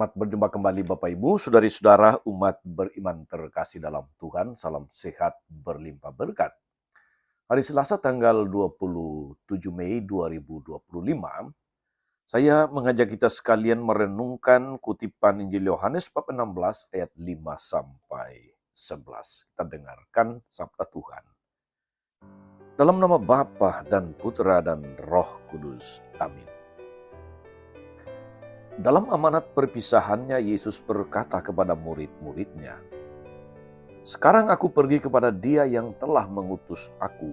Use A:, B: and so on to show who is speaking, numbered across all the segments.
A: Selamat berjumpa kembali Bapak Ibu, saudari-saudara umat beriman terkasih dalam Tuhan. Salam sehat berlimpah berkat. Hari Selasa tanggal 27 Mei 2025, saya mengajak kita sekalian merenungkan kutipan Injil Yohanes bab 16 ayat 5 sampai 11. Kita dengarkan sabda Tuhan. Dalam nama Bapa dan Putra dan Roh Kudus. Amin. Dalam amanat perpisahannya, Yesus berkata kepada murid-muridnya, "Sekarang aku pergi kepada Dia yang telah mengutus aku,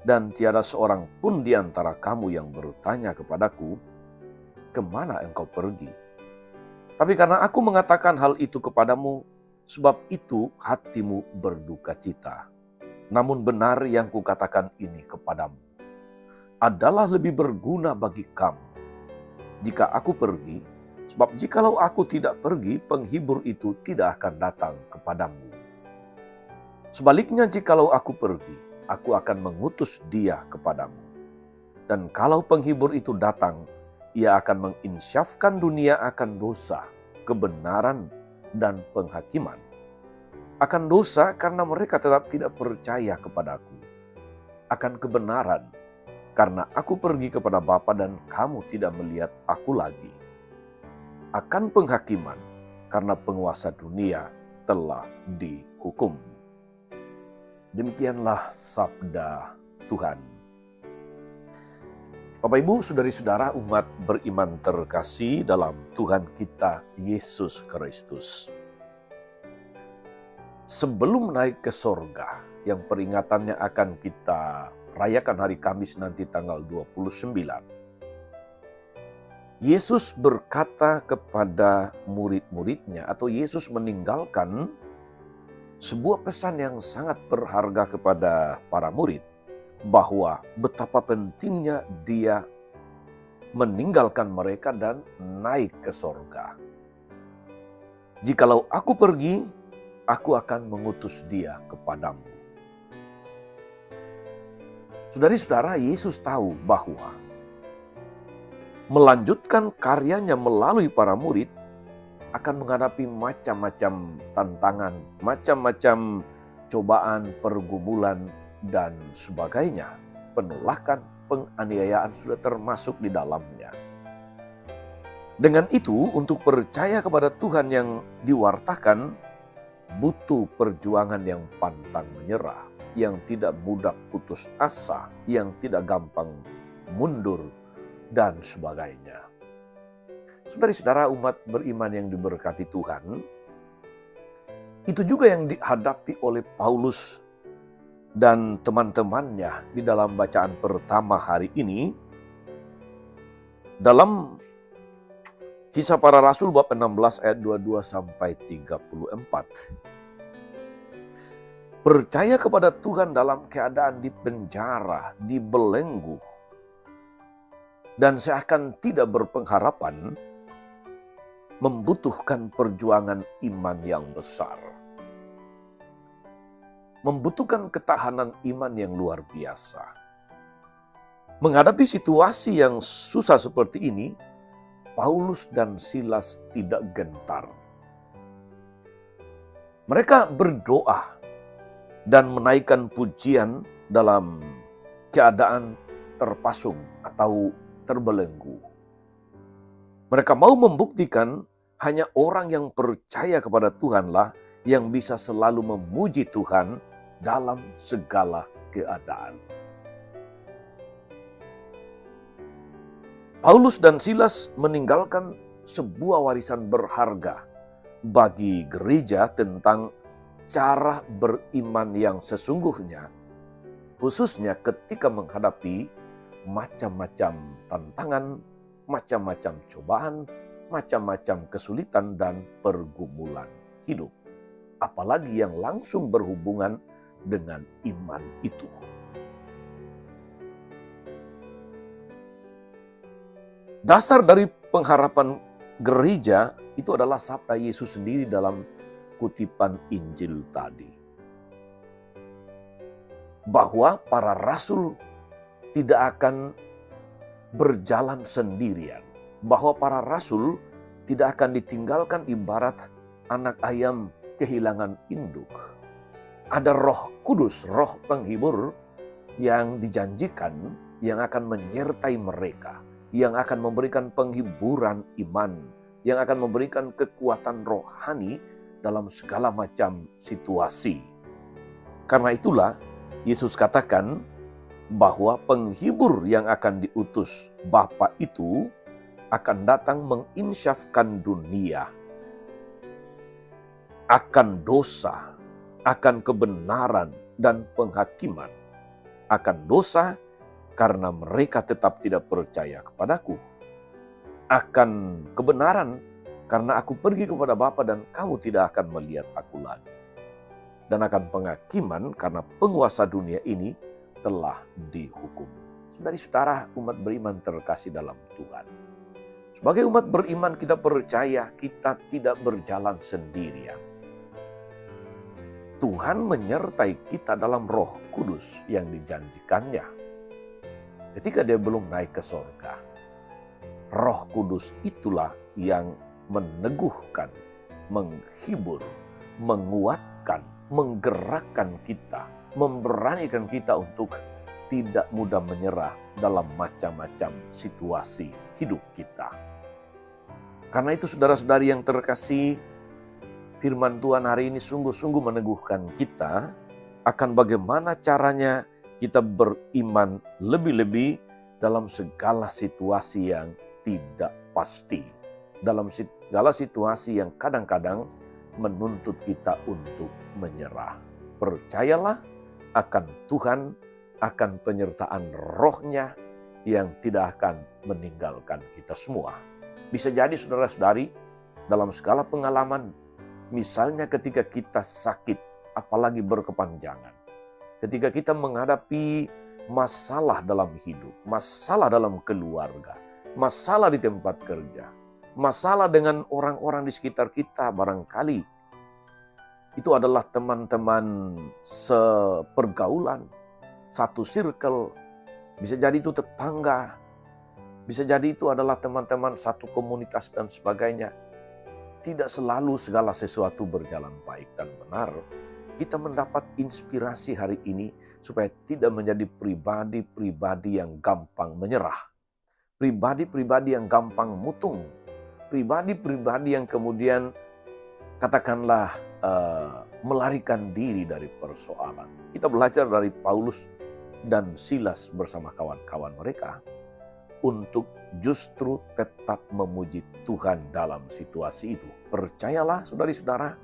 A: dan tiada seorang pun di antara kamu yang bertanya kepadaku, 'Kemana engkau pergi?' Tapi karena aku mengatakan hal itu kepadamu, sebab itu hatimu berduka cita. Namun benar yang kukatakan ini kepadamu adalah lebih berguna bagi kamu jika aku pergi, sebab jikalau aku tidak pergi, penghibur itu tidak akan datang kepadamu. Sebaliknya jikalau aku pergi, aku akan mengutus Dia kepadamu. Dan kalau penghibur itu datang, Ia akan menginsyafkan dunia akan dosa, kebenaran, dan penghakiman. Akan dosa karena mereka tetap tidak percaya kepadaku. Akan kebenaran, karena aku pergi kepada Bapa dan kamu tidak melihat aku lagi. Akan penghakiman, karena penguasa dunia telah dihukum." Demikianlah sabda Tuhan. Bapak Ibu, saudari-saudara umat beriman terkasih dalam Tuhan kita Yesus Kristus. Sebelum naik ke sorga, yang peringatannya akan kita rayakan hari Kamis nanti tanggal 29. Yesus berkata kepada murid-muridnya, atau Yesus meninggalkan sebuah pesan yang sangat berharga kepada para murid, bahwa betapa pentingnya Dia meninggalkan mereka dan naik ke sorga. "Jikalau aku pergi, aku akan mengutus Dia kepadamu." Saudari-saudara, Yesus tahu bahwa melanjutkan karyanya melalui para murid akan menghadapi macam-macam tantangan, macam-macam cobaan, pergumulan, dan sebagainya. Penolakan, penganiayaan sudah termasuk di dalamnya. Dengan itu, untuk percaya kepada Tuhan yang diwartakan, butuh perjuangan yang pantang menyerah, yang tidak mudah putus asa, yang tidak gampang mundur, dan sebagainya. Saudara-saudara umat beriman yang diberkati Tuhan, itu juga yang dihadapi oleh Paulus dan teman-temannya di dalam bacaan pertama hari ini. Dalam Kisah Para Rasul bab 16 ayat 22 sampai 34. Percaya kepada Tuhan dalam keadaan di penjara, dibelenggu, dan seakan tidak berpengharapan, membutuhkan perjuangan iman yang besar. Membutuhkan ketahanan iman yang luar biasa. Menghadapi situasi yang susah seperti ini, Paulus dan Silas tidak gentar. Mereka berdoa dan menaikkan pujian dalam keadaan terpasung atau terbelenggu. Mereka mau membuktikan hanya orang yang percaya kepada Tuhanlah yang bisa selalu memuji Tuhan dalam segala keadaan. Paulus dan Silas meninggalkan sebuah warisan berharga bagi gereja tentang cara beriman yang sesungguhnya, khususnya ketika menghadapi macam-macam tantangan, macam-macam cobaan, macam-macam kesulitan dan pergumulan hidup. Apalagi yang langsung berhubungan dengan iman itu. Dasar dari pengharapan gereja itu adalah sabda Yesus sendiri dalam kutipan Injil tadi. Bahwa para rasul tidak akan berjalan sendirian. Bahwa para rasul tidak akan ditinggalkan ibarat anak ayam kehilangan induk. Ada Roh Kudus, Roh Penghibur yang dijanjikan yang akan menyertai mereka, yang akan memberikan penghiburan iman, yang akan memberikan kekuatan rohani dalam segala macam situasi. Karena itulah Yesus katakan bahwa penghibur yang akan diutus Bapa itu akan datang menginsyafkan dunia akan dosa, akan kebenaran dan penghakiman. Akan dosa karena mereka tetap tidak percaya kepadaku. Akan kebenaran karena aku pergi kepada Bapa dan kamu tidak akan melihat aku lagi. Dan akan penghakiman karena penguasa dunia ini telah dihukum. Saudara-saudara, umat beriman terkasih dalam Tuhan. Sebagai umat beriman kita percaya kita tidak berjalan sendirian. Tuhan menyertai kita dalam Roh Kudus yang dijanjikannya. Ketika dia belum naik ke sorga, Roh Kudus itulah yang meneguhkan, menghibur, menguatkan, menggerakkan kita, memberanikan kita untuk tidak mudah menyerah dalam macam-macam situasi hidup kita. Karena itu saudara-saudari yang terkasih, firman Tuhan hari ini sungguh-sungguh meneguhkan kita akan bagaimana caranya kita beriman lebih-lebih dalam segala situasi yang tidak pasti. Dalam segala situasi yang kadang-kadang menuntut kita untuk menyerah. Percayalah akan Tuhan, akan penyertaan Roh-Nya yang tidak akan meninggalkan kita semua. Bisa jadi saudara-saudari dalam segala pengalaman, misalnya ketika kita sakit, apalagi berkepanjangan. Ketika kita menghadapi masalah dalam hidup, masalah dalam keluarga, masalah di tempat kerja, masalah dengan orang-orang di sekitar kita barangkali. Itu adalah teman-teman sepergaulan, satu circle, bisa jadi itu tetangga, bisa jadi itu adalah teman-teman satu komunitas dan sebagainya. Tidak selalu segala sesuatu berjalan baik dan benar. Kita mendapat inspirasi hari ini supaya tidak menjadi pribadi-pribadi yang gampang menyerah. Pribadi-pribadi yang gampang mutung. Pribadi-pribadi yang kemudian katakanlah melarikan diri dari persoalan. Kita belajar dari Paulus dan Silas bersama kawan-kawan mereka untuk justru tetap memuji Tuhan dalam situasi itu. Percayalah saudari-saudara,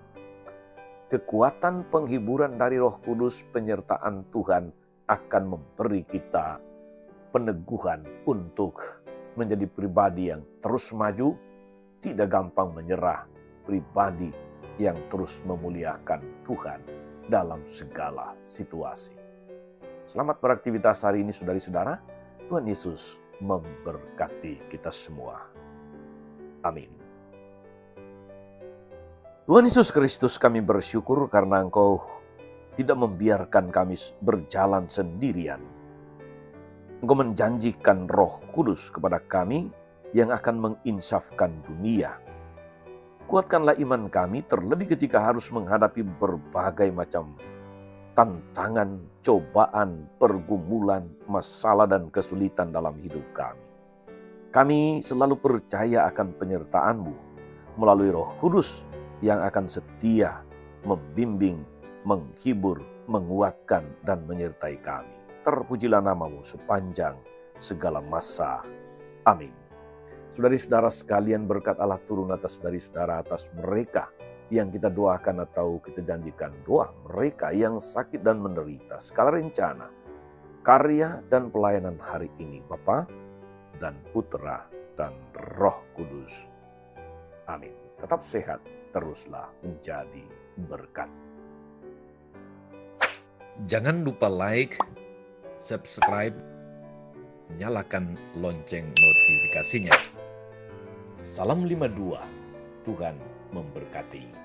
A: kekuatan penghiburan dari Roh Kudus, penyertaan Tuhan akan memberi kita peneguhan untuk menjadi pribadi yang terus maju, tidak gampang menyerah, pribadi yang terus memuliakan Tuhan dalam segala situasi. Selamat beraktivitas hari ini saudari-saudara. Tuhan Yesus memberkati kita semua. Amin. Tuhan Yesus Kristus, kami bersyukur karena Engkau tidak membiarkan kami berjalan sendirian. Engkau menjanjikan Roh Kudus kepada kami yang akan menginsafkan dunia. Kuatkanlah iman kami terlebih ketika harus menghadapi berbagai macam tantangan, cobaan, pergumulan, masalah dan kesulitan dalam hidup kami. Kami selalu percaya akan penyertaan-Mu melalui Roh Kudus yang akan setia, membimbing, menghibur, menguatkan, dan menyertai kami. Terpujilah nama-Mu sepanjang segala masa. Amin. Saudari-saudara sekalian, berkat Allah turun atas saudari-saudara, atas mereka yang kita doakan atau kita janjikan doa, mereka yang sakit dan menderita, segala rencana, karya dan pelayanan hari ini, Bapa dan Putra dan Roh Kudus. Amin. Tetap sehat, teruslah menjadi berkat.
B: Jangan lupa like, subscribe, nyalakan lonceng notifikasinya. Salam 52, Tuhan memberkati.